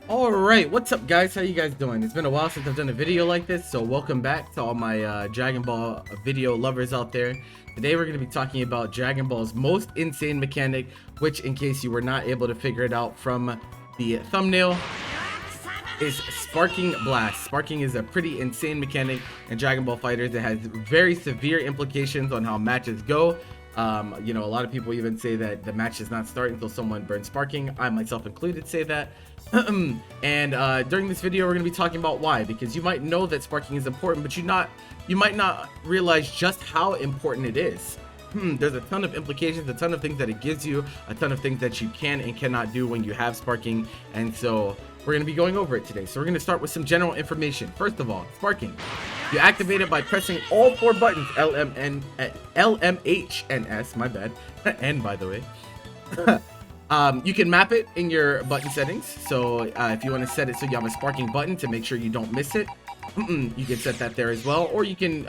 All right, what's up, guys? How you guys doing? It's been a while since I've done a video like this, so welcome back to all my Dragon Ball video lovers out there. Today we're going to be talking about Dragon Ball's most insane mechanic, which, in case you were not able to figure it out from the thumbnail, is Sparking Blast. Sparking is a pretty insane mechanic in Dragon Ball FighterZ that has very severe implications on how matches go. You know, a lot of people even say that the match does not start until someone burns Sparking. I myself included say that. And during this video, we're going to be talking about why, because you might know that Sparking is important, but you might not realize just how important it is. There's a ton of implications, a ton of things that it gives you, a ton of things that you can and cannot do when you have Sparking, and so we're going to be going over it today. So we're going to start with some general information. First of all, Sparking. You activate it by pressing all four buttons, L, M, H, and S, my bad, N by the way. You can map it in your button settings. So if you want to set it so you have a Sparking button to make sure you don't miss it, you can set that there as well. Or you can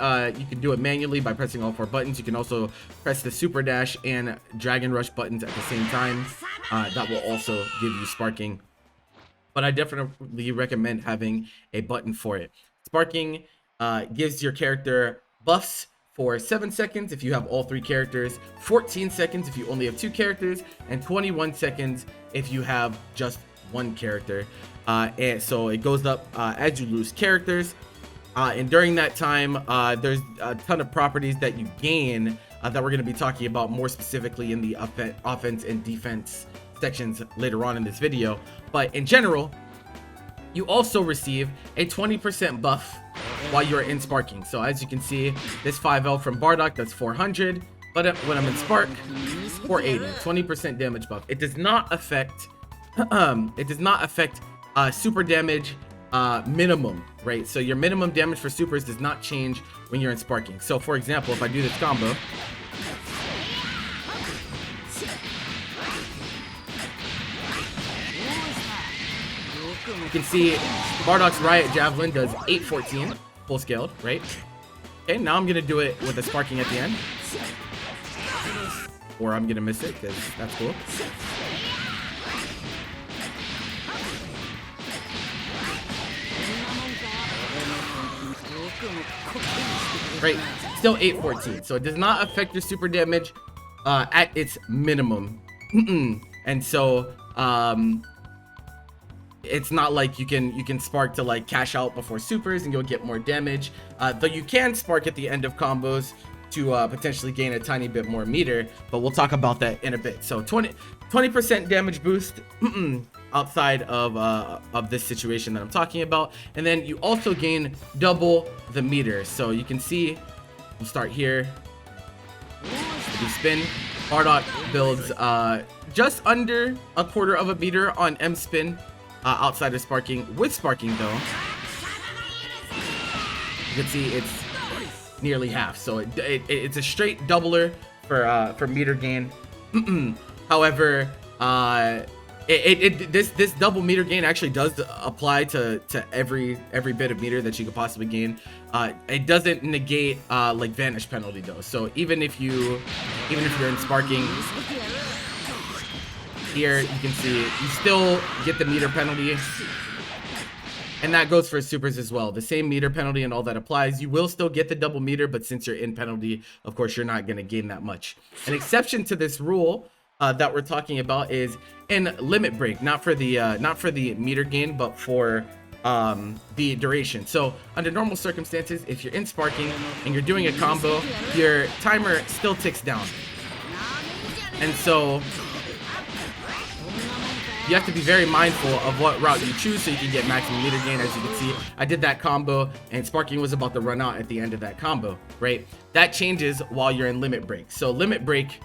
do it manually by pressing all four buttons. You can also press the Super Dash and Dragon Rush buttons at the same time. That will also give you Sparking. But I definitely recommend having a button for it. Sparking gives your character buffs for 7 seconds if you have all three characters, 14 seconds if you only have two characters, and 21 seconds if you have just one character. And so it goes up as you lose characters. And during that time, there's a ton of properties that you gain that we're going to be talking about more specifically in the offense and defense sections later on in this video. But in general, you also receive a 20% buff while you're in Sparking. So as you can see, this 5L from Bardock, that's 400, but when I'm in Spark, 480, 20% damage buff. It does not affect super damage minimum, right? So your minimum damage for supers does not change when you're in Sparking. So for example, if I do this combo, you can see Bardock's Riot Javelin does 814, full scaled, right? Okay, now I'm gonna do it with a Sparking at the end. Or I'm gonna miss it, because that's cool. Right, still 814, so it does not affect your super damage at its minimum. And so, it's not like you can spark to like cash out before supers and you'll get more damage, though you can spark at the end of combos to potentially gain a tiny bit more meter, but we'll talk about that in a bit. So 20% damage boost outside of this situation that I'm talking about, and then you also gain double the meter. So you can see, we'll start here. If you spin, Bardock builds just under a quarter of a meter on M spin. Outside of Sparking. With Sparking though, you can see it's nearly half, so it's a straight doubler for meter gain. However, this double meter gain actually does apply to every bit of meter that you could possibly gain. It doesn't negate like vanish penalty though, so even if you're in Sparking, here you can see you still get the meter penalty, and that goes for supers as well. The same meter penalty and all that applies. You will still get the double meter, but since you're in penalty, of course you're not going to gain that much. An exception to this rule that we're talking about is in limit break, not for the meter gain, but for the duration. So under normal circumstances, if you're in Sparking and you're doing a combo, your timer still ticks down, and so you have to be very mindful of what route you choose so you can get maximum meter gain. As you can see, I did that combo and Sparking was about to run out at the end of that combo, right? That changes while you're in limit break. So limit break,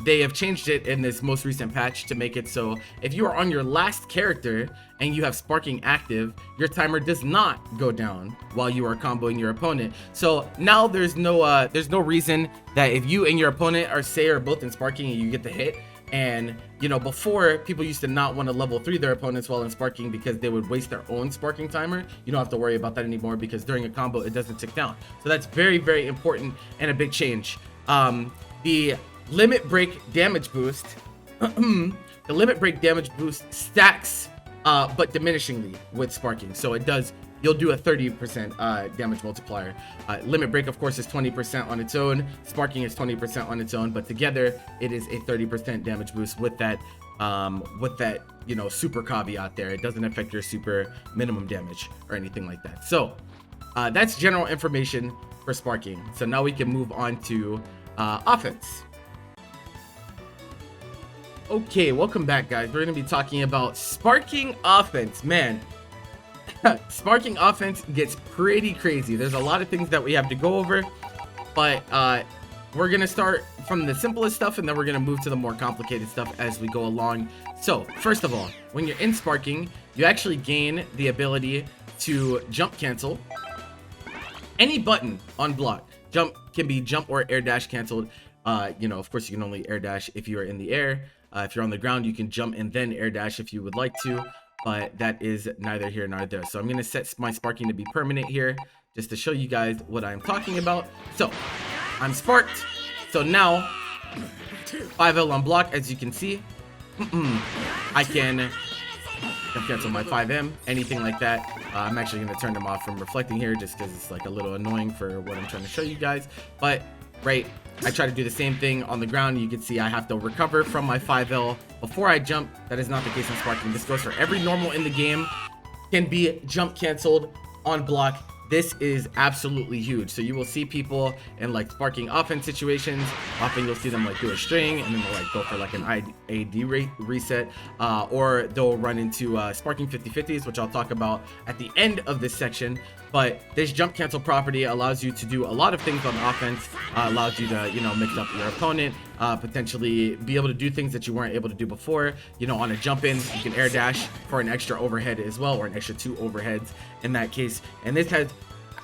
they have changed it in this most recent patch to make it so if you are on your last character and you have Sparking active, your timer does not go down while you are comboing your opponent. So now there's no reason that if you and your opponent are both in Sparking and you get the hit. And you know, before, people used to not want to level 3 their opponents while in Sparking because they would waste their own Sparking timer. You don't have to worry about that anymore because during a combo it doesn't tick down. So that's very, very important and a big change. The limit break damage boost the limit break damage boost stacks but diminishingly with sparking. So it does, you'll do a 30% damage multiplier. Limit break, of course, is 20% on its own. Sparking is 20% on its own, but together it is a 30% damage boost with that, you know, super caveat there. It doesn't affect your super minimum damage or anything like that. So that's general information for sparking. So now we can move on to offense. Okay, welcome back, guys. We're going to be talking about sparking offense. Man, sparking offense gets pretty crazy. There's a lot of things that we have to go over, but we're going to start from the simplest stuff, and then we're going to move to the more complicated stuff as we go along. So, first of all, when you're in sparking, you actually gain the ability to jump cancel any button on block. Jump can be jump or air dash canceled. You know, of course, you can only air dash if you are in the air. If you're on the ground, you can jump and then air dash if you would like to, but that is neither here nor there. So I'm going to set my sparking to be permanent here just to show you guys what I'm talking about. So I'm sparked. So now 5L on block, as you can see, I can cancel my 5M, anything like that. I'm actually going to turn them off from reflecting here just because it's like a little annoying for what I'm trying to show you guys. But right, I try to do the same thing on the ground. You can see I have to recover from my 5L before I jump. That is not the case in sparking. This goes for every normal in the game. Can be jump canceled on block. This is absolutely huge. So you will see people in like sparking offense situations. Often you'll see them like do a string and then they'll like go for like an AD reset, or they'll run into sparking 50-50s, which I'll talk about at the end of this section. But this jump cancel property allows you to do a lot of things on offense, allows you to, you know, mix up your opponent, potentially be able to do things that you weren't able to do before. You know, on a jump in, you can air dash for an extra overhead as well, or an extra 2 overheads in that case. And this has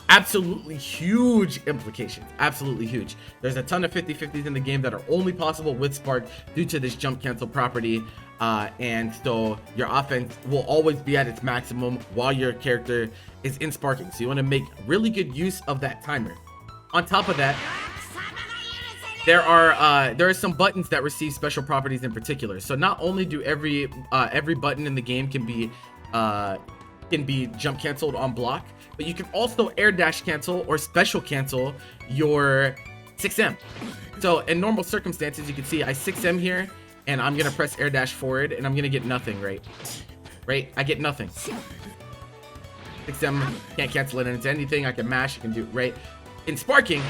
absolutely huge implications, absolutely huge. There's a ton of 50-50s in the game that are only possible with spark due to this jump cancel property. And so your offense will always be at its maximum while your character is in sparking. So you want to make really good use of that timer. On top of that, there are some buttons that receive special properties in particular. So not only do every button in the game can be jump canceled on block, but you can also air dash cancel or special cancel your 6M. So in normal circumstances, you can see I 6M here, and I'm gonna press air dash forward, and I'm gonna get nothing, right? I get nothing. 6M, can't cancel it into anything. I can mash, I can do, right? In sparking,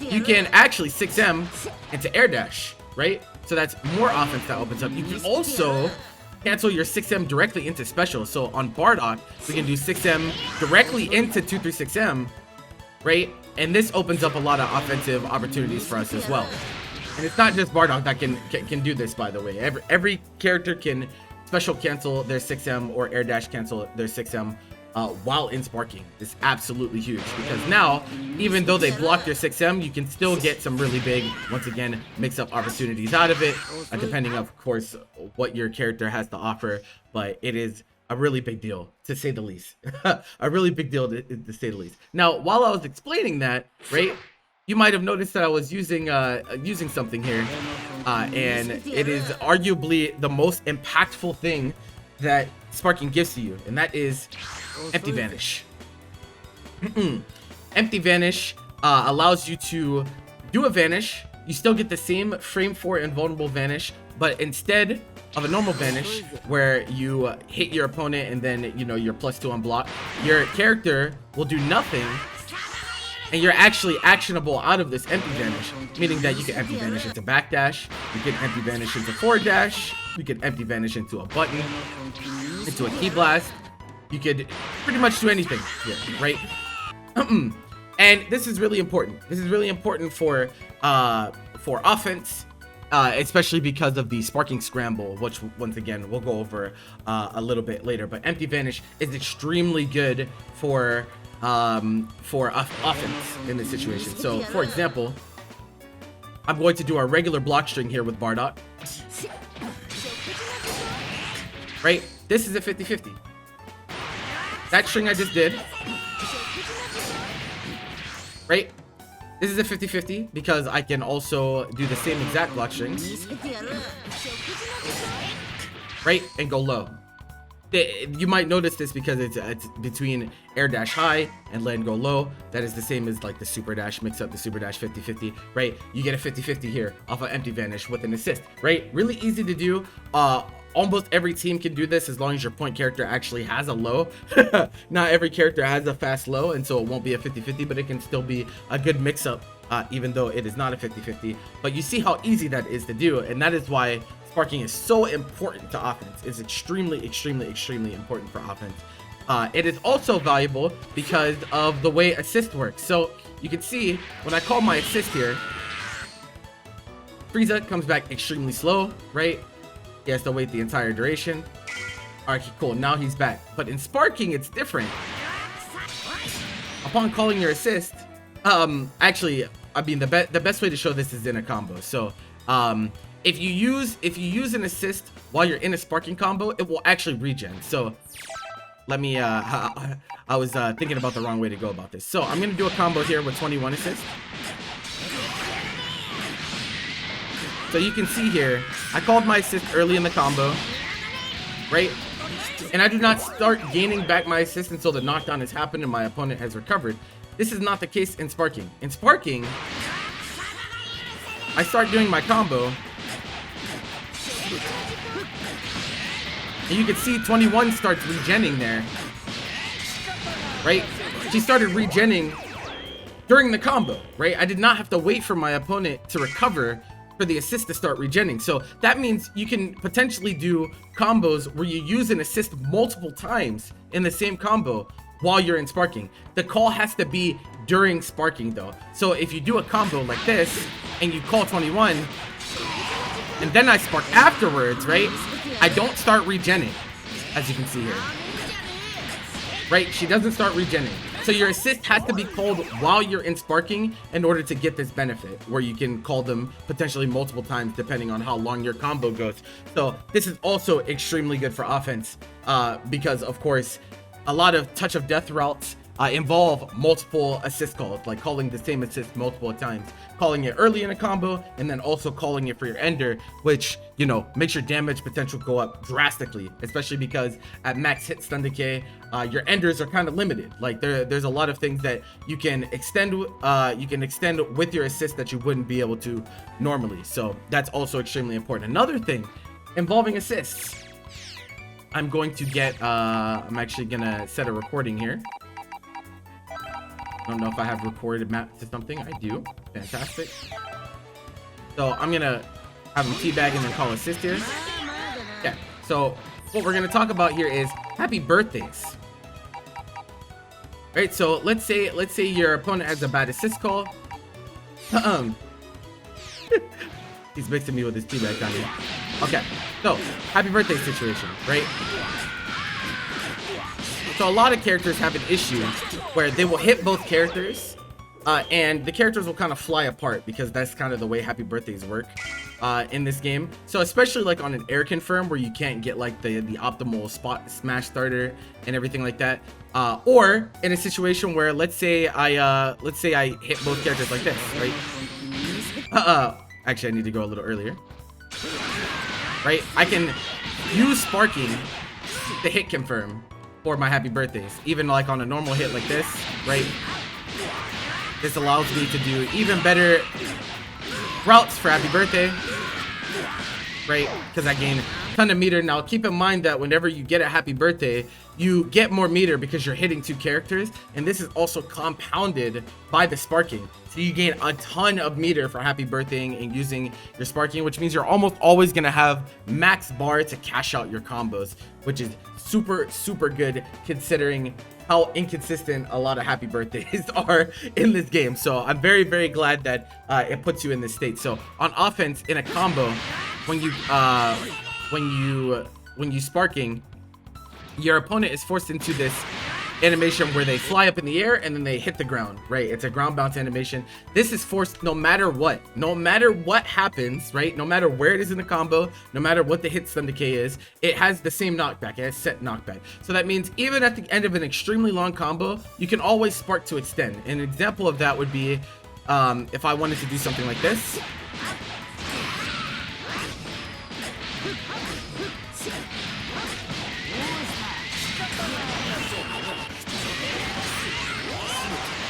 you can actually 6M into air dash, right? So that's more offense that opens up. You can also cancel your 6M directly into special. So on Bardock, we can do 6M directly into 236M, right? And this opens up a lot of offensive opportunities for us as well. And it's not just Bardock that can do this, by the way. Every character can special cancel their 6M or air dash cancel their 6M while in sparking. It's absolutely huge, because now, even though they block your 6M, you can still get some really big, once again, mix-up opportunities out of it, depending, of course, what your character has to offer. But it is a really big deal, to say the least. A really big deal, to say the least. Now, while I was explaining that, right, you might have noticed that I was using something here, and it is arguably the most impactful thing that sparking gives to you, and that is empty vanish. Empty vanish allows you to do a vanish. You still get the same frame 4 invulnerable vanish, but instead of a normal vanish where you hit your opponent and then, you know, you're +2 on block, your character will do nothing, and you're actually actionable out of this empty vanish, meaning that you can empty vanish into backdash, you can empty vanish into forward dash, you can empty vanish into a button, into a key blast. You could pretty much do anything here, right? And this is really important. This is really important for offense, especially because of the sparking scramble, which once again we'll go over a little bit later. But empty vanish is extremely good for offense in this situation. So, for example, I'm going to do our regular block string here with Bardock. Right? This is a 50-50. That string I just did, right? This is a 50-50 because I can also do the same exact block string, right? And go low. You might notice this because it's between air dash high and land go low. That is the same as like the super dash, mix up the super dash 50-50, right? You get a 50-50 here off of empty vanish with an assist, right? Really easy to do. Almost every team can do this as long as your point character actually has a low. Not every character has a fast low, and so it won't be a 50-50, but it can still be a good mix up, even though it is not a 50-50. But you see how easy that is to do, and that is why sparking is so important to offense. It's extremely, extremely, extremely important for offense. It is also valuable because of the way assist works. So you can see when I call my assist here, Frieza comes back extremely slow, right? He has to wait the entire duration. Alright, cool. Now he's back. But in sparking, it's different. Upon calling your assist, actually, I mean, the best way to show this is in a combo. So, if you use an assist while you're in a sparking combo, it will actually regen. So, let me. I was thinking about the wrong way to go about this. So, I'm gonna do a combo here with 21 assist. So you can see here, I called my assist early in the combo, right? And I do not start gaining back my assist until the knockdown has happened and my opponent has recovered. This is not the case in sparking. In sparking, I start doing my combo, and you can see 21 starts regenning there, right? She started regenning during the combo, right? I did not have to wait for my opponent to recover for the assist to start regenning. So that means you can potentially do combos where you use an assist multiple times in the same combo while you're in sparking. The call has to be during sparking though. So if you do a combo like this and you call 21 and then I spark afterwards, right? I don't start regenning, as you can see here, right? She doesn't start regenning. So your assist has to be called while you're in sparking in order to get this benefit, where you can call them potentially multiple times depending on how long your combo goes. So this is also extremely good for offense, because of course a lot of touch of death routes involve multiple assist calls, like calling the same assist multiple times, calling it early in a combo and then also calling it for your ender, which, you know, makes your damage potential go up drastically, especially because at max hit stun decay, your enders are kind of limited. Like there's a lot of things that you can extend with your assist that you wouldn't be able to normally. So that's also extremely important. Another thing involving assists, I'm going to get I'm actually gonna set a recording here. I don't know if I have recorded map to something. I do. Fantastic. So I'm gonna have him teabag and then call assist here. Yeah. So what we're gonna talk about here is happy birthdays. Right. So let's say your opponent has a bad assist call. He's mixing me with his teabag down here. Okay. So happy birthday situation, right? So a lot of characters have an issue where they will hit both characters and the characters will kind of fly apart, because that's kind of the way happy birthdays work in this game. So especially like on an air confirm where you can't get like the optimal spot smash starter and everything like that, or in a situation where let's say I hit both characters like this, right? Actually I need to go a little earlier, right? I can use sparking to hit confirm for my happy birthdays, even like on a normal hit like this, right? This allows me to do even better routes for happy birthday, right? Because I gain a ton of meter. Now keep in mind that whenever you get a happy birthday, you get more meter because you're hitting two characters, and this is also compounded by the sparking. So you gain a ton of meter for happy birthday and using your sparking, which means you're almost always gonna have max bar to cash out your combos, which is super good considering how inconsistent a lot of happy birthdays are in this game. So I'm very glad that it puts you in this state. So on offense in a combo, when you sparking, your opponent is forced into this animation where they fly up in the air and then they hit the ground, right? It's a ground bounce animation. This is forced no matter what happens, right? No matter where it is in the combo, no matter what the hit stun decay is, it has the same knockback. It has set knockback. So that means even at the end of an extremely long combo, you can always spark to extend. An example of that would be if I wanted to do something like this.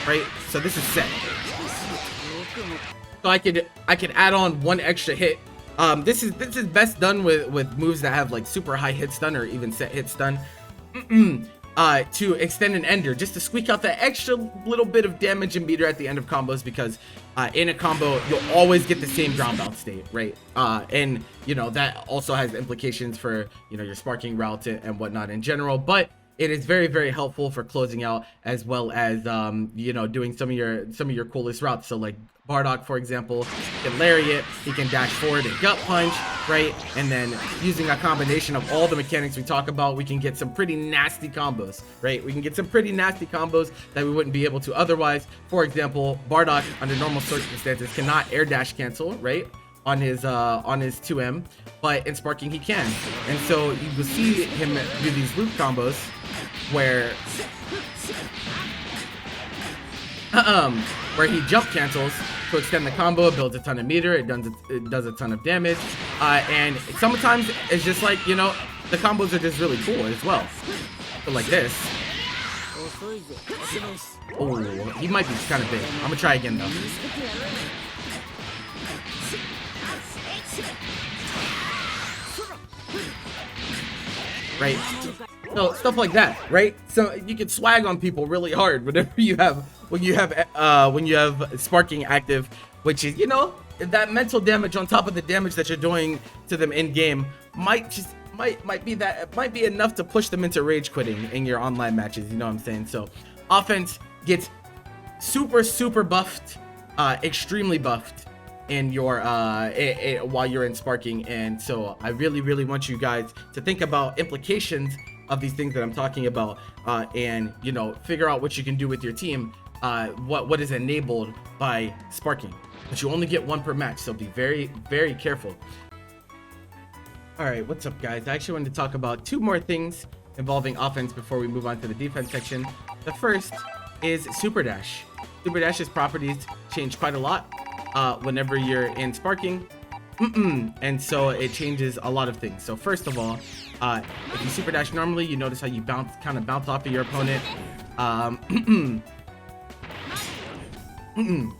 right? So this is set. So I could add on one extra hit. This is best done with moves that have like super high hit stun or even set hit stun. To extend an ender, just to squeak out that extra little bit of damage and meter at the end of combos, because in a combo you'll always get the same ground bounce state, right? And you know that also has implications for, you know, your sparking route and whatnot in general, but it is very, very helpful for closing out, as well as you know, doing some of your coolest routes. So like Bardock, for example, can lariat, he can dash forward and gut punch, right? And then using a combination of all the mechanics we talk about, we can get some pretty nasty combos, right? We can get some pretty nasty combos that we wouldn't be able to otherwise. For example, Bardock under normal circumstances cannot air dash cancel, right? On his 2M, but in sparking he can. And so you will see him do these loop combos where he jump cancels to extend the combo, builds a ton of meter, it does a ton of damage, and sometimes it's just like, you know, the combos are just really cool as well. So like this. Oh, he might be kind of big. I'm gonna try again though. Right? So stuff like that, right? So you can swag on people really hard whenever you have when you have sparking active, which is, you know, that mental damage on top of the damage that you're doing to them in game might be enough to push them into rage quitting in your online matches, you know what I'm saying? So offense gets super buffed, extremely buffed in your while you're in sparking. And so I really want you guys to think about implications of these things that I'm talking about, and, you know, figure out what you can do with your team, what is enabled by sparking. But you only get one per match, so be very careful. All right, what's up guys? I actually wanted to talk about two more things involving offense before we move on to the defense section. The first is Super Dash. Super Dash's properties change quite a lot whenever you're in sparking, and so it changes a lot of things. So first of all, if you Super Dash normally, you notice how you kind of bounce off of your opponent,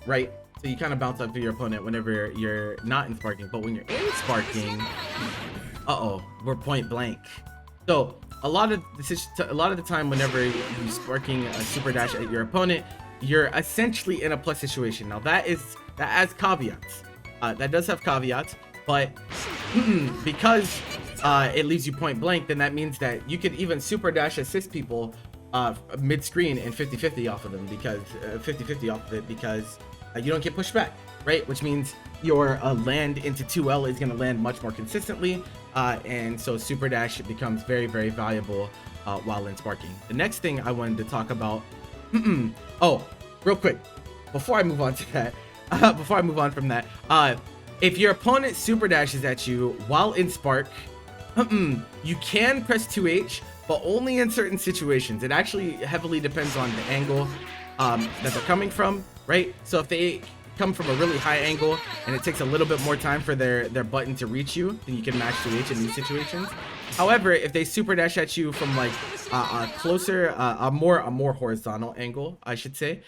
right? So you kind of bounce off of your opponent whenever you're not in sparking, but when you're in sparking, we're point blank. So a lot of the time whenever you're sparking a Super Dash at your opponent, you're essentially in a plus situation. Now that has caveats. That does have caveats, but because it leaves you point blank, then that means that you could even Super Dash assist people mid-screen and 50-50 off of them, because 50-50 off of it, because you don't get pushed back, right? Which means your land into 2L is going to land much more consistently, and so Super Dash becomes very valuable while in sparking. The next thing I wanted to talk about, oh, real quick, before I move on to that, before I move on from that, if your opponent Super Dashes at you while in spark, you can press 2H, but only in certain situations. It actually heavily depends on the angle that they're coming from, right? So if they come from a really high angle and it takes a little bit more time for their button to reach you, then you can mash 2H in these situations. However, if they Super Dash at you from like a closer, a more horizontal angle, I should say,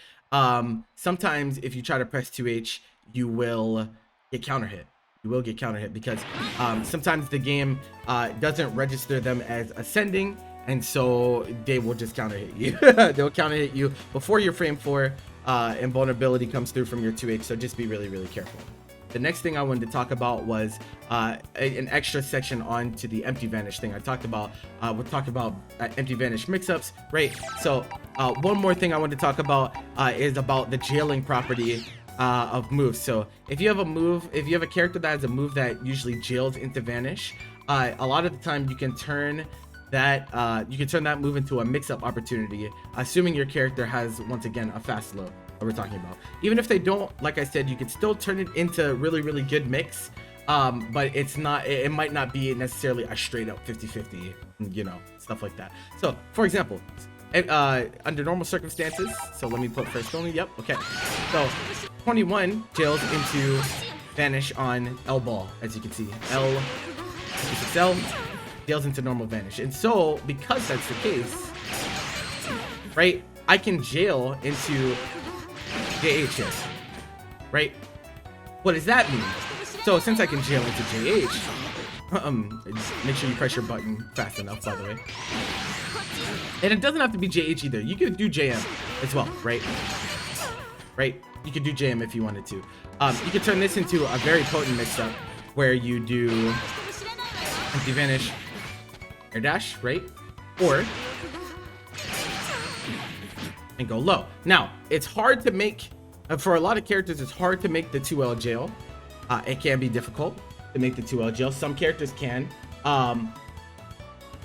sometimes if you try to press 2H, you will get counter hit. You will get counter hit because sometimes the game doesn't register them as ascending, and so they will just counter hit you. They'll counter hit you before your frame 4 invulnerability comes through from your 2H, so just be really careful. The next thing I wanted to talk about was an extra section on to the empty vanish thing. I talked about, we'll talk about empty vanish mix-ups, right? So one more thing I wanted to talk about is about the jailing property of moves. So if you have a character that has a move that usually jails into vanish, a lot of the time you can turn that move into a mix-up opportunity, assuming your character has, once again, a fast load that we're talking about. Even if they don't, like I said, you can still turn it into really good mix, but it might not be necessarily a straight up 50-50, you know, stuff like that. So for example, under normal circumstances, so let me put first only, yep, okay, so 21 jails into vanish on L ball, as you can see, L jails into normal vanish. And so because that's the case, right, I can jail into JH here, right? What does that mean? So since I can jail into JH, make sure you press your button fast enough, by the way. And it doesn't have to be JH either. You could do JM as well, right? Right? You could do JM if you wanted to. You could turn this into a very potent mix-up where you do empty vanish, air dash, right? Or and go low. Now, it's hard to make, for a lot of characters, it's hard to make the 2L jail. It can be difficult to make the 2L jail. Some characters can,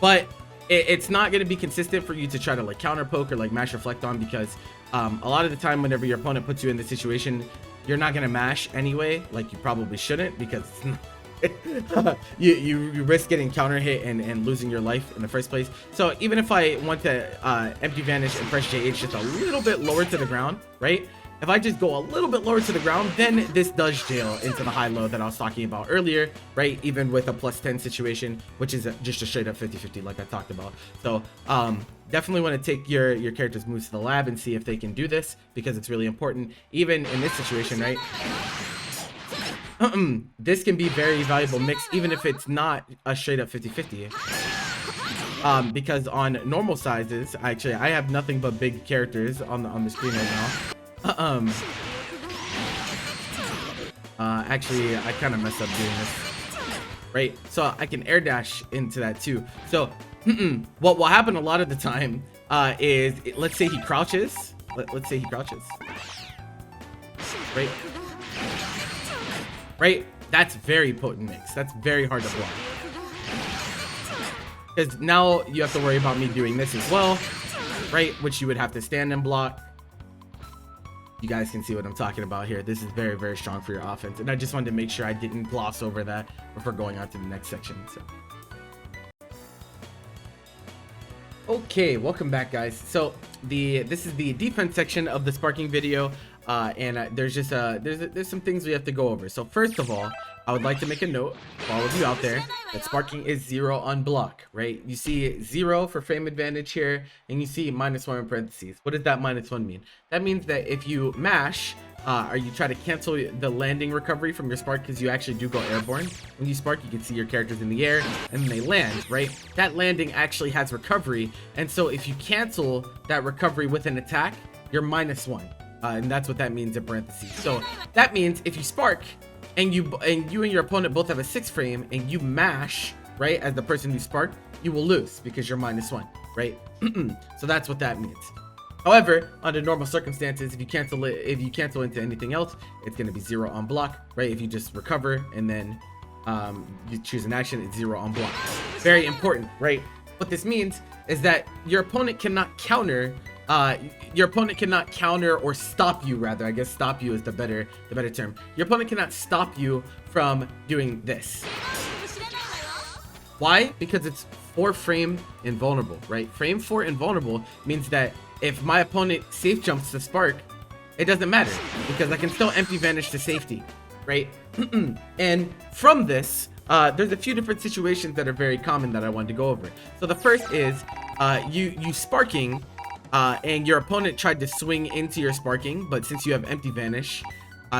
but it's not going to be consistent for you to try to like counter poke or like mash reflect on, because a lot of the time whenever your opponent puts you in this situation, you're not going to mash anyway, like you probably shouldn't, because it's not you risk getting counter hit and losing your life in the first place. So even if I want to empty vanish and press JH just a little bit lower to the ground, right? If I just go a little bit lower to the ground, then this does jail into the high-low that I was talking about earlier, right? Even with a +10 situation, which is just a straight-up 50-50 like I talked about. So definitely want to take your character's moves to the lab and see if they can do this, because it's really important. Even in this situation, right? This can be very valuable mix, even if it's not a straight-up 50-50. Because on normal sizes, actually, I have nothing but big characters on the screen right now. Actually, I kind of messed up doing this, right? So I can air dash into that too. So what will happen a lot of the time is, let's say he crouches. Let's say he crouches, right? Right? That's very potent mix. That's very hard to block, because now you have to worry about me doing this as well, right? Which you would have to stand and block. You guys can see what I'm talking about here. This is very, very strong for your offense, and I just wanted to make sure I didn't gloss over that before going on to the next section. So okay, welcome back, guys. So this is the defense section of the sparking video, and there's just there's some things we have to go over. So first of all, I would like to make a note for all of you out there that sparking is 0 on block, right? You see 0 for frame advantage here, and you see -1 in parentheses. What does that -1 mean? That means that if you mash, or you try to cancel the landing recovery from your spark, because you actually do go airborne. When you spark, you can see your characters in the air, and then they land, right? That landing actually has recovery, and so if you cancel that recovery with an attack, you're -1. And that's what that means in parentheses. So that means if you spark, and you and your opponent both have a 6 frame, and you mash, right, as the person who sparked, you will lose because you're -1, right? So that's what that means. However, under normal circumstances, if you cancel into anything else, it's going to be 0 on block, right? If you just recover and then you choose an action, it's 0 on block. Very important, right? What this means is that your opponent cannot counter. Your opponent cannot counter or stop you, rather. I guess stop you is the better term. Your opponent cannot stop you from doing this. Why? Because it's 4 frame invulnerable, right? Frame 4 invulnerable means that if my opponent safe jumps to spark, it doesn't matter, because I can still empty vanish to safety, right? And from this, there's a few different situations that are very common that I wanted to go over. So the first is you sparking, and your opponent tried to swing into your sparking, but since you have empty vanish,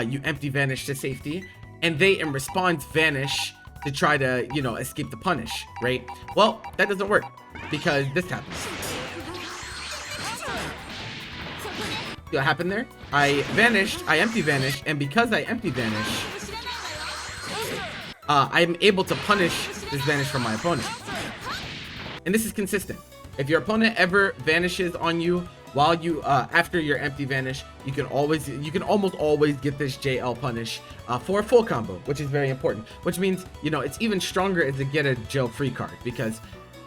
you empty vanish to safety, and they in response vanish to try to, you know, escape the punish, right? Well, that doesn't work, because this happens. See what happened there? I empty vanished, and because I empty vanish, I'm able to punish this vanish from my opponent. And this is consistent. If your opponent ever vanishes on you while you after your empty vanish, you can almost always get this JL punish for a full combo, which is very important. Which means, you know, it's even stronger as to get a jail free card, because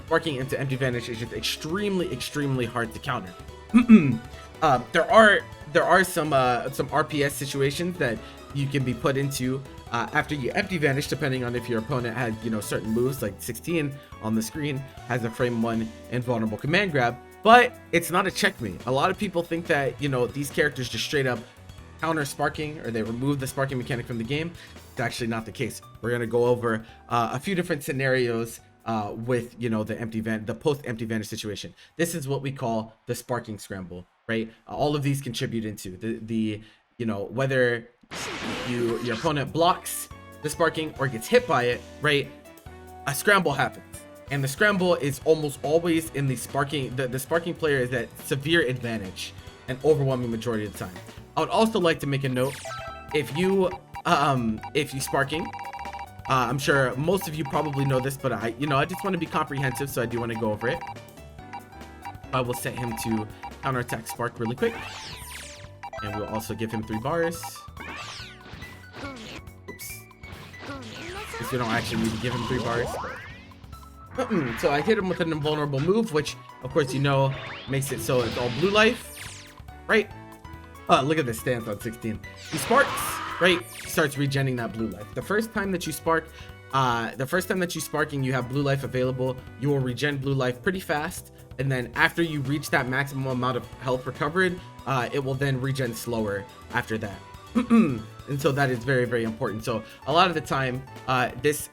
sparking into empty vanish is just extremely hard to counter. There are some RPS situations that you can be put into after you empty vanish, depending on if your opponent has, you know, certain moves, like 16 on the screen has a frame 1 invulnerable command grab, but it's not a checkmate. A lot of people think that, you know, these characters just straight up counter sparking, or they remove the sparking mechanic from the game. It's actually not the case. We're gonna go over a few different scenarios with, you know, the post empty vanish situation. This is what we call the sparking scramble, right? All of these contribute into the you know, whether your opponent blocks the sparking or gets hit by it, right? A scramble happens. And the scramble is almost always in the sparking. The sparking player is at severe advantage an overwhelming majority of the time. I would also like to make a note. If you sparking, I'm sure most of you probably know this, but I just want to be comprehensive, so I do want to go over it. I will set him to counterattack spark really quick, and we'll also give him 3 bars. Oops. Because we don't actually need to give him 3 bars. So I hit him with an invulnerable move, which of course makes it so it's all blue life, right? Look at this stance on 16. He sparks, right? Starts regenning that blue life. The first time that you spark, you have blue life available, you will regen blue life pretty fast, and then after you reach that maximum amount of health recovered, it will then regen slower after that. And so that is very, very important. So a lot of the time, this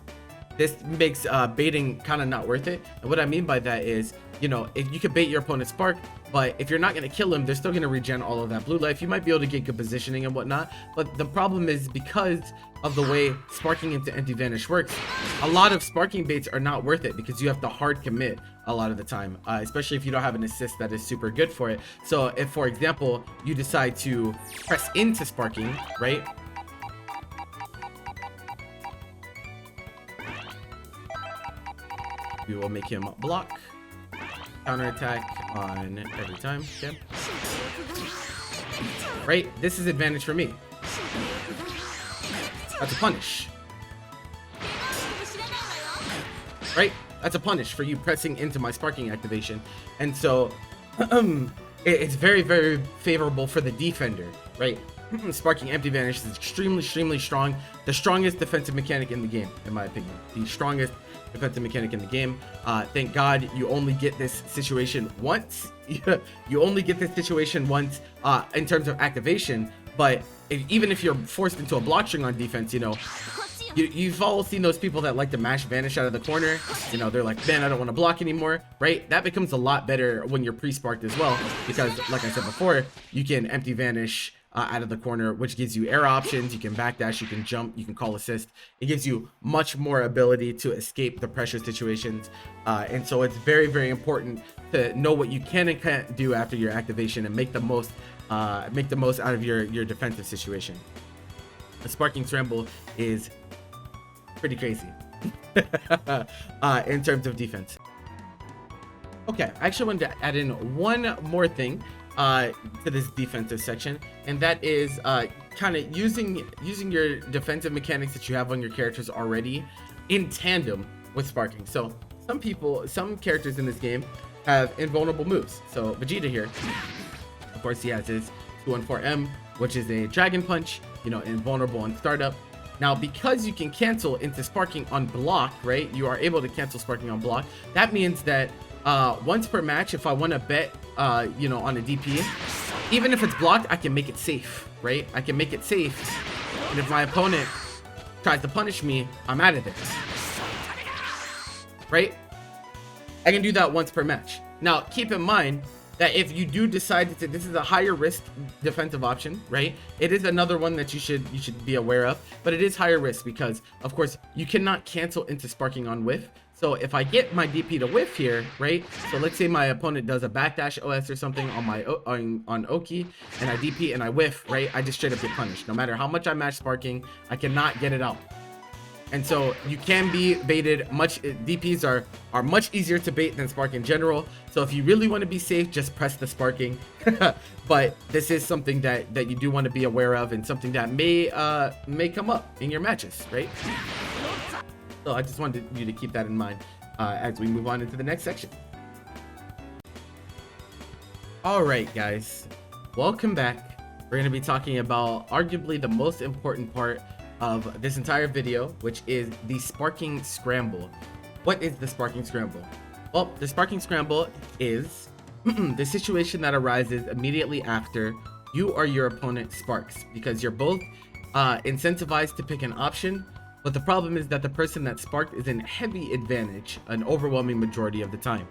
makes baiting kind of not worth it. And what I mean by that is, if you could bait your opponent's spark, but if you're not going to kill him, they're still going to regen all of that blue life. You might be able to get good positioning and whatnot, but the problem is, because of the way sparking into empty vanish works, a lot of sparking baits are not worth it because you have to hard commit a lot of the time, especially if you don't have an assist that is super good for it. So if, for example, you decide to press into sparking, right? We will make him block, counterattack on every time. Okay. Right? This is advantage for me. That's a punish. Right? That's a punish for you pressing into my sparking activation. And so it's very, very favorable for the defender, right? Sparking empty vanish is extremely, extremely strong. The strongest defensive mechanic in the game, in my opinion. The strongest defensive mechanic in the game. Thank God you only get this situation once. You only get this situation once in terms of activation. But even if you're forced into a block string on defense, you've all seen those people that like to mash vanish out of the corner. They're like, man, I don't want to block anymore, right? That becomes a lot better when you're pre-sparked as well, because like I said before, you can empty vanish out of the corner, which gives you air options. You can backdash, you can jump, you can call assist. It gives you much more ability to escape the pressure situations, and so it's very, very important to know what you can and can't do after your activation and make the most out of your defensive situation. The sparking scramble is pretty crazy in terms of defense. Okay, I actually wanted to add in one more thing to this defensive section, and that is kind of using your defensive mechanics that you have on your characters already in tandem with sparking. So some characters in this game have invulnerable moves. So Vegeta here, of course, he has his 214M, which is a dragon punch, invulnerable on startup. Now, because you can cancel into sparking on block, right? You are able to cancel sparking on block. That means that once per match, if I want to bet on a DP, even if it's blocked, I can make it safe, right? I can make it safe, and if my opponent tries to punish me, I'm out of there, right? I can do that once per match. Now, keep in mind that if you do decide to, this is a higher risk defensive option, right? It is another one that you should be aware of, but it is higher risk because, of course, you cannot cancel into sparking on whiff. So if I get my DP to whiff here, right? So let's say my opponent does a backdash OS or something on my on Oki, and I DP and I whiff, right? I just straight up get punished. No matter how much I mash sparking, I cannot get it out. And so you can be baited. DPs are much easier to bait than spark in general. So if you really want to be safe, just press the sparking. But this is something that you do want to be aware of, and something that may come up in your matches, right? So I just wanted you to keep that in mind as we move on into the next section. All right, guys, welcome back. We're going to be talking about arguably the most important part of this entire video, which is the sparking scramble. What is the sparking scramble? Well, the sparking scramble is the situation that arises immediately after you or your opponent sparks, because you're both incentivized to pick an option, but the problem is that the person that sparked is in heavy advantage an overwhelming majority of the time.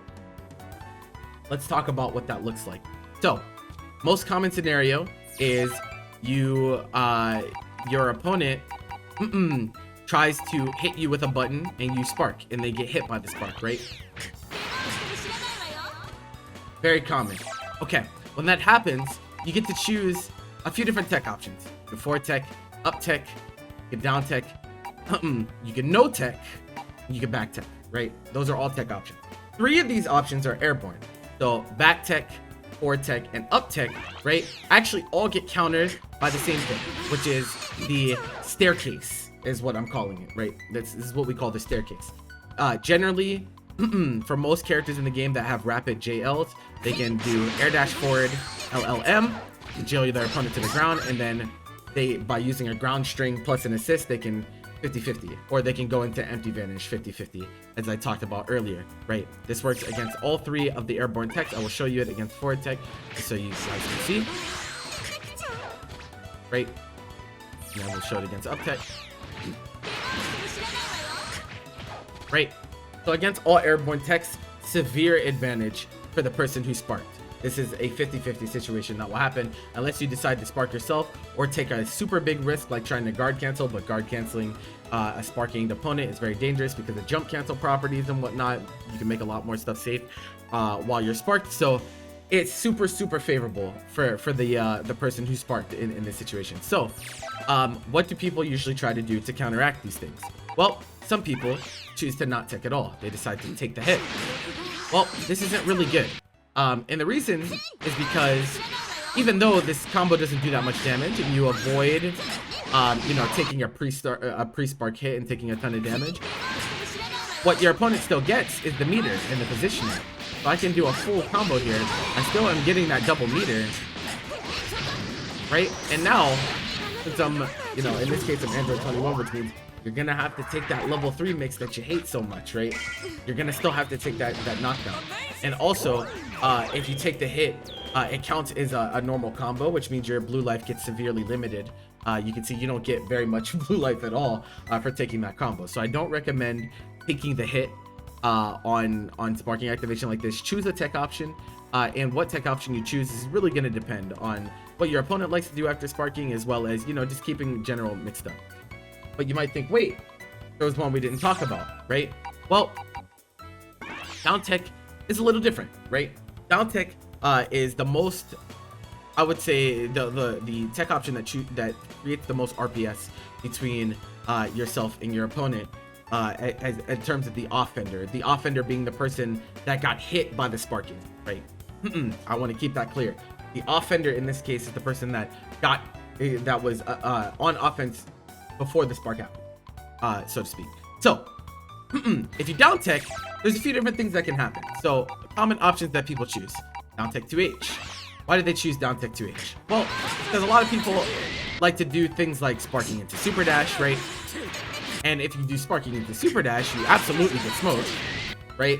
Let's talk about what that looks like. So, most common scenario is you your opponent tries to hit you with a button and you spark and they get hit by the spark, right? Very common. Okay, when that happens, you get to choose a few different tech options. You can forward tech, up tech, you can down tech, you can no tech, you can back tech, right? Those are all tech options. 3 of these options are airborne. So back tech, forward tech, and up tech, right, actually all get countered by the same thing, which is the staircase, is what I'm calling it, right? This is what we call the staircase. Generally, for most characters in the game that have rapid JLs, they can do air dash forward, LLM, to jail their opponent to the ground, and then by using a ground string plus an assist, they can 50-50, or they can go into empty vanish 50-50, as I talked about earlier, right? This works against all 3 of the airborne techs. I will show you it against forward tech, so you guys can see, right? And then we'll show it against up tech, right? So against all airborne techs, severe advantage for the person who sparked. This is a 50-50 situation that will happen unless you decide to spark yourself or take a super big risk like trying to guard cancel, but guard canceling a sparking opponent is very dangerous because of jump cancel properties and whatnot. You can make a lot more stuff safe while you're sparked. So it's super favorable for the person who sparked in this situation. So what do people usually try to do to counteract these things? Well, some people choose to not tech at all. They decide to take the hit. Well, this isn't really good. And the reason is because even though this combo doesn't do that much damage and you avoid, you know, taking a pre-spark hit and taking a ton of damage, what your opponent still gets is the meter and the positioning. So I can do a full combo here. I still am getting that double meter, right? And now, since I'm, you know, in this case I'm Android 21, which means you're gonna have to take that level 3 mix that you hate so much, right? You're gonna still have to take that knockdown. And also, if you take the hit, it counts as a normal combo, which means your blue life gets severely limited. You can see you don't get very much blue life at all for taking that combo. So I don't recommend taking the hit on sparking activation like this. Choose a tech option, and what tech option you choose is really gonna depend on what your opponent likes to do after sparking, as well as, you know, just keeping general mixed up. But you might think, wait, there was one we didn't talk about, right? Well, down tech is a little different, right? Down tech is the most, I would say, the tech option that creates the most RPS between yourself and your opponent in terms of the offender. The offender being the person that got hit by the sparking, right? I want to keep that clear. The offender in this case is the person that was on offense before the spark happened, so to speak. So, if you down tech, there's a few different things that can happen. So, common options that people choose. Down tech 2H. Why did they choose down tech 2H? Well, because a lot of people like to do things like sparking into super dash, right? And if you do sparking into super dash, you absolutely get smoked, right?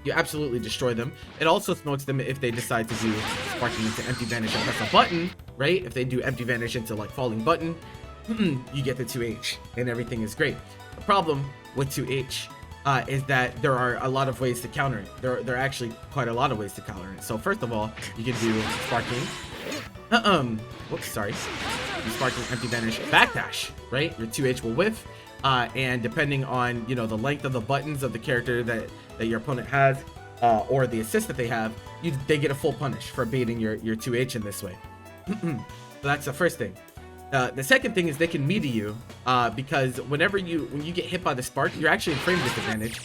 You absolutely destroy them. It also smokes them if they decide to do sparking into empty vanish and press a button, right? If they do empty vanish into like falling button, you get the 2H and everything is great. The problem with 2H is that there are a lot of ways to counter it. There are actually quite a lot of ways to counter it. So first of all, you can do sparking. Whoops, sorry. Do sparking, empty vanish, backdash, right? Your 2H will whiff. And depending on, you know, the length of the buttons of the character that your opponent has, or the assist that they have, they get a full punish for baiting your 2H in this way. So that's the first thing. The second thing is they can meter you, because when you get hit by the spark, you're actually in frame disadvantage.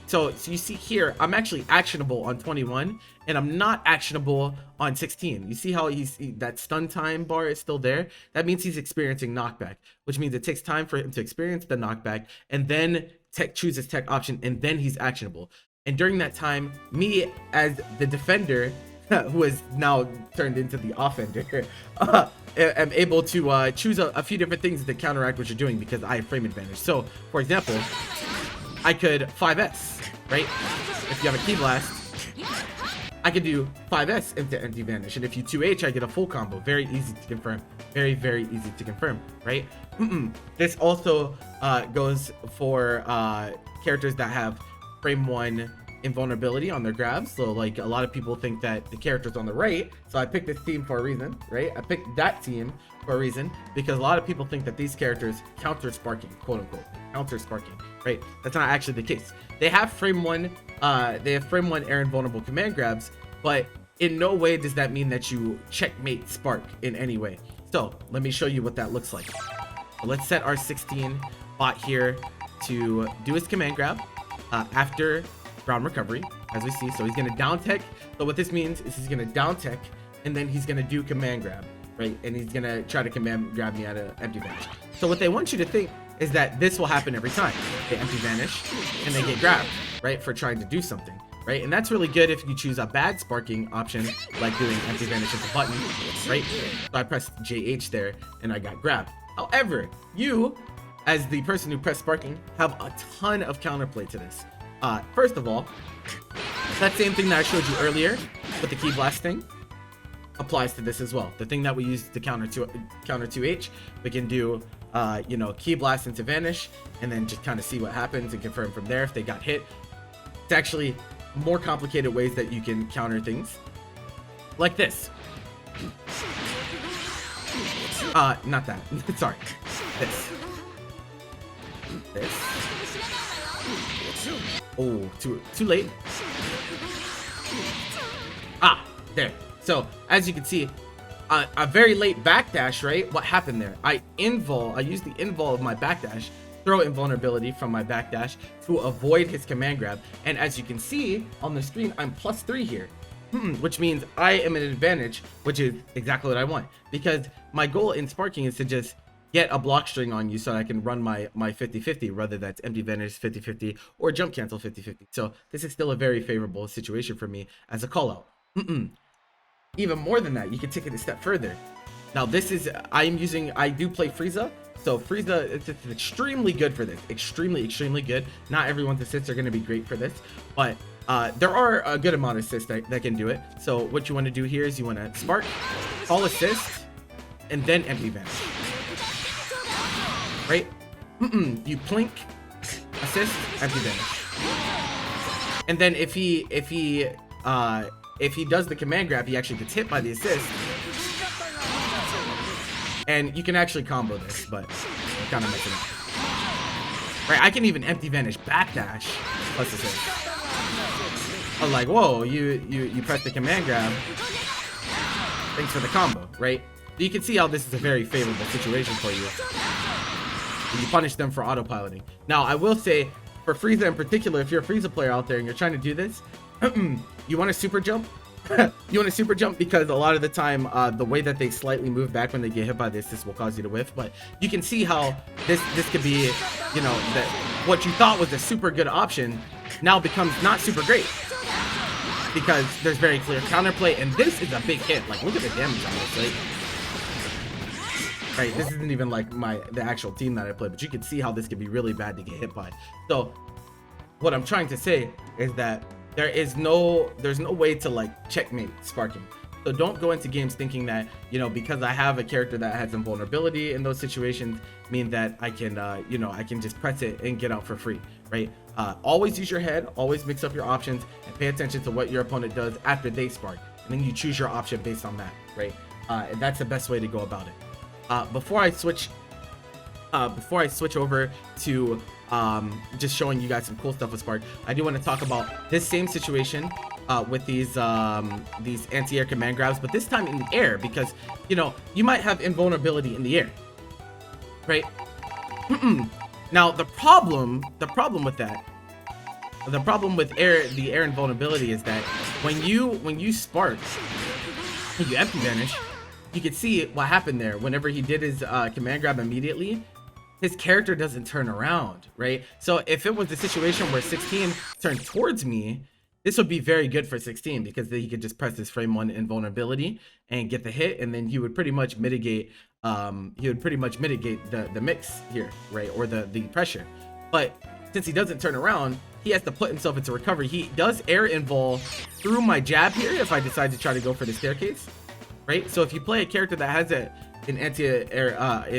So you see here, I'm actually actionable on 21, and I'm not actionable on 16. You see how that stun time bar is still there? That means he's experiencing knockback, which means it takes time for him to experience the knockback, and then choose his tech option, and then he's actionable. And during that time, me as the defender, who is now turned into the offender, am able to choose a few different things to counteract what you're doing because I have frame advantage. So, for example, I could 5S, right? If you have a key blast, I could do 5S into empty vanish, and if you 2H, I get a full combo. Very easy to confirm. Very, very easy to confirm, right? This also goes for characters that have frame 1 invulnerability on their grabs. So like a lot of people think that the character's on the right, so I picked this team for a reason, right? I picked that team for a reason because a lot of people think that these characters counter sparking, quote unquote, counter sparking, right? That's not actually the case. They have frame one air invulnerable command grabs, but in no way does that mean that you checkmate spark in any way. So let me show you what that looks like. Let's set our 16 bot here to do his command grab after ground recovery, as we see. So he's gonna down tech. So what this means is he's gonna down tech and then he's gonna do command grab, right? And he's gonna try to command grab me out of empty vanish. So what they want you to think is that this will happen every time. They empty vanish and they get grabbed, right? For trying to do something, right? And that's really good if you choose a bad sparking option, like doing empty vanish with a button, right? So I pressed JH there and I got grabbed. However, you, as the person who pressed sparking, have a ton of counterplay to this. First of all, that same thing that I showed you earlier with the key blast thing applies to this as well. The thing that we use to counter 2H, we can do you know, key blast into vanish and then just kind of see what happens and confirm from there if they got hit. It's actually more complicated ways that you can counter things like this. Not that. Sorry. This. Oh, too late. There. So as you can see, a very late backdash, right? What happened there? I used the invul of my backdash, throw invulnerability from my backdash to avoid his command grab. And as you can see on the screen, I'm +3 here. Which means I am at an advantage, which is exactly what I want. Because my goal in sparking is to just get a block string on you so that I can run my 50-50, whether that's empty vanish 50-50 or jump cancel 50-50. So this is still a very favorable situation for me as a call out. Even more than that, you can take it a step further. Now this is, I do play Frieza. So Frieza, it's extremely good for this. Extremely good. Not everyone's assists are going to be great for this, but there are a good amount of assists that can do it. So what you want to do here is you want to spark, call assist, and then empty vanish. Right? You plink, assist, empty vanish. And then if he does the command grab, he actually gets hit by the assist. And you can actually combo this, but I'm kind of messing up. Right? I can even empty vanish backdash plus assist. I was like, whoa, you press the command grab. Thanks for the combo, right? You can see how this is a very favorable situation for you. You punish them for autopiloting. Now, I will say, for Frieza in particular, if you're a Frieza player out there and you're trying to do this, you want to super jump. You want to super jump because a lot of the time, the way that they slightly move back when they get hit by this will cause you to whiff. But you can see how this could be, you know, that what you thought was a super good option now becomes not super great because there's very clear counterplay, and this is a big hit. Like, look at the damage on this, right? Right, this isn't even like the actual team that I play, but you can see how this can be really bad to get hit by. So what I'm trying to say is that there's no way to like checkmate sparking. So don't go into games thinking that, you know, because I have a character that has invulnerability in those situations, mean that I can you know, I can just press it and get out for free, right? Always use your head, always mix up your options, and pay attention to what your opponent does after they spark, and then you choose your option based on that, right? And that's the best way to go about it. Before I switch over to just showing you guys some cool stuff with Spark, I do want to talk about this same situation with these anti-air command grabs, but this time in the air, because, you know, you might have invulnerability in the air, right? Now the problem with that, the problem with the air invulnerability is that when you spark, when you empty vanish, you can see what happened there. Whenever he did his command grab immediately, his character doesn't turn around, right? So if it was a situation where 16 turned towards me, this would be very good for 16 because then he could just press his frame 1 invulnerability and get the hit, and then he would pretty much mitigate the mix here, right? Or the pressure. But since he doesn't turn around, he has to put himself into recovery. He does air invul through my jab here if I decide to try to go for the staircase. Right? So if you play a character that has an anti-air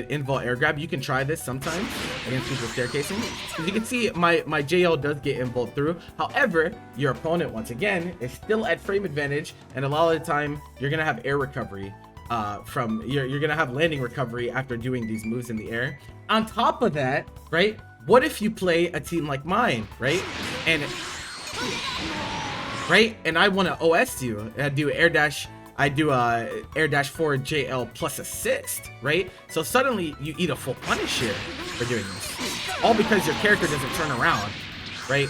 invul air grab, you can try this sometimes. against people staircasing. As you can see, my JL does get involved through. However, your opponent, once again, is still at frame advantage, and a lot of the time, you're gonna have air recovery. You're gonna have landing recovery after doing these moves in the air. On top of that, right? What if you play a team like mine, right? And I want to OS you. I do air dash forward JL plus assist, right? So suddenly you eat a full punish here for doing this, all because your character doesn't turn around, right?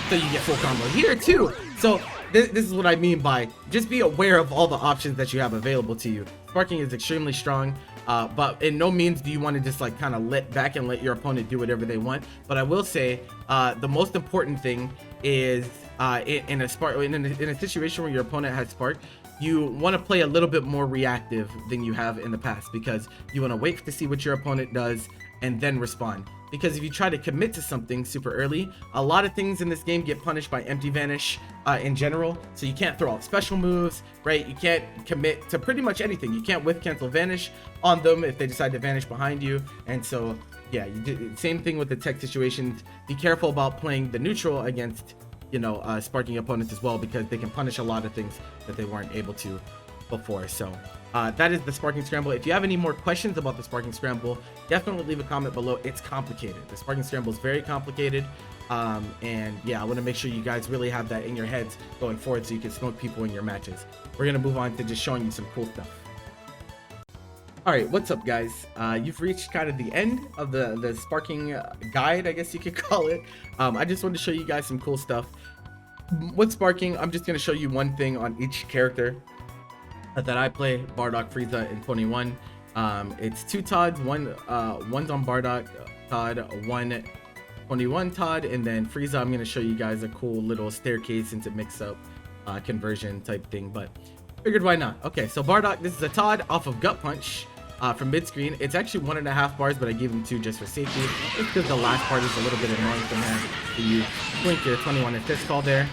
So you get full combo here too. So this is what I mean by just be aware of all the options that you have available to you. Sparking is extremely strong, but in no means do you want to just like kind of let back and let your opponent do whatever they want. But I will say the most important thing is in a situation where your opponent has spark, you want to play a little bit more reactive than you have in the past, because you want to wait to see what your opponent does and then respond. Because if you try to commit to something super early, a lot of things in this game get punished by empty vanish in general. So you can't throw out special moves, right? You can't commit to pretty much anything. You can't with cancel vanish on them if they decide to vanish behind you. And so yeah, you do same thing with the tech situations. Be careful about playing the neutral against, you know, sparking opponents as well, because they can punish a lot of things that they weren't able to before. So that is the sparking scramble. If you have any more questions about the sparking scramble, definitely leave a comment below. It's complicated. The sparking scramble is very complicated, and yeah, I want to make sure you guys really have that in your heads going forward so you can smoke people in your matches. We're gonna move on to just showing you some cool stuff. All right, what's up guys? You've reached kind of the end of the sparking guide, I guess you could call it. I just wanted to show you guys some cool stuff with sparking. I'm just gonna show you one thing on each character that I play. Bardock, Frieza, and 21. It's 2 Todds, one's on Bardock Todd, 1 21 Todd, and then Frieza. I'm gonna show you guys a cool little staircase into mix-up conversion type thing, but figured why not. Okay, so Bardock, this is a Todd off of Gut Punch from mid-screen. It's actually 1.5 bars, but I gave him 2 just for safety, just because the last part is a little bit annoying from him. So you blink your 21 and fist call there.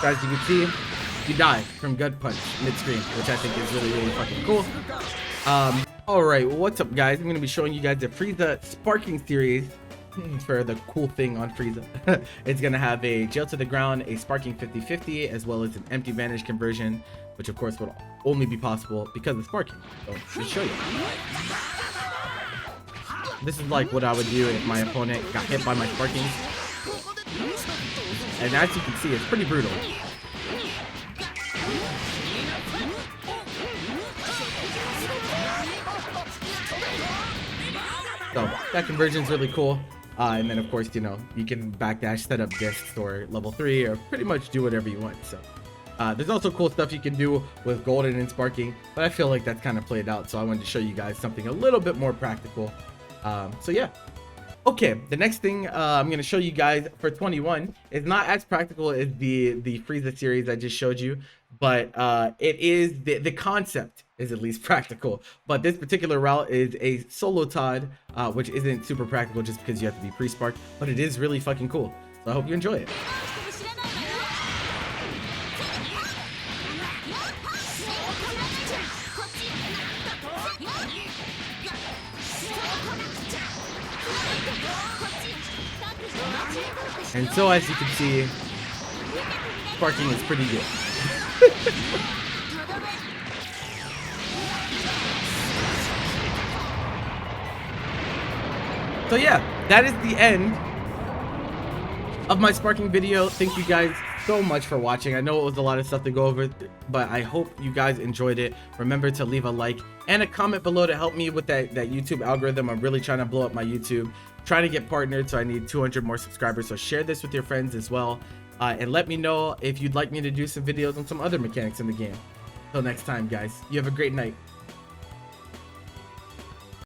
As you can see, you die from Gut Punch mid-screen, which I think is really, really fucking cool. Alright, well, what's up guys? I'm going to be showing you guys the Frieza Sparking series for the cool thing on Frieza. It's going to have a jail to the ground, a sparking 50-50, as well as an empty vanish conversion, which of course would only be possible because of sparking. So let's show you. This is like what I would do if my opponent got hit by my sparking. And as you can see, it's pretty brutal. So that conversion's really cool. And then of course, you know, you can backdash, set up discs or level 3, or pretty much do whatever you want. So there's also cool stuff you can do with golden and sparking, but I feel like that's kind of played out. So I wanted to show you guys something a little bit more practical. So yeah. Okay, the next thing I'm going to show you guys for 21 is not as practical as the Frieza series I just showed you, but it is, the concept is at least practical. But this particular route is a solo Todd, which isn't super practical just because you have to be pre-sparked, but it is really fucking cool. So I hope you enjoy it. And so as you can see, sparking is pretty good. So yeah, that is the end of my sparking video. Thank you guys so much for watching. I know it was a lot of stuff to go over, but I hope you guys enjoyed it. Remember to leave a like and a comment below to help me with that YouTube algorithm. I'm really trying to blow up my YouTube, trying to get partnered, so I need 200 more subscribers. So share this with your friends as well, and let me know if you'd like me to do some videos on some other mechanics in the game. Till next time guys, you have a great night.